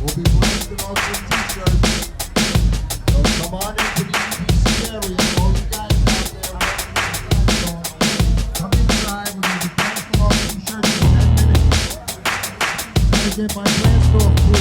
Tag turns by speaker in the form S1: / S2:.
S1: We'll be blasting off some t-shirts. So come on into the EDC area. All you guys out there, come inside. We're going to be blasting off t-shirts in 10 minutes. Gotta get my blast off cool.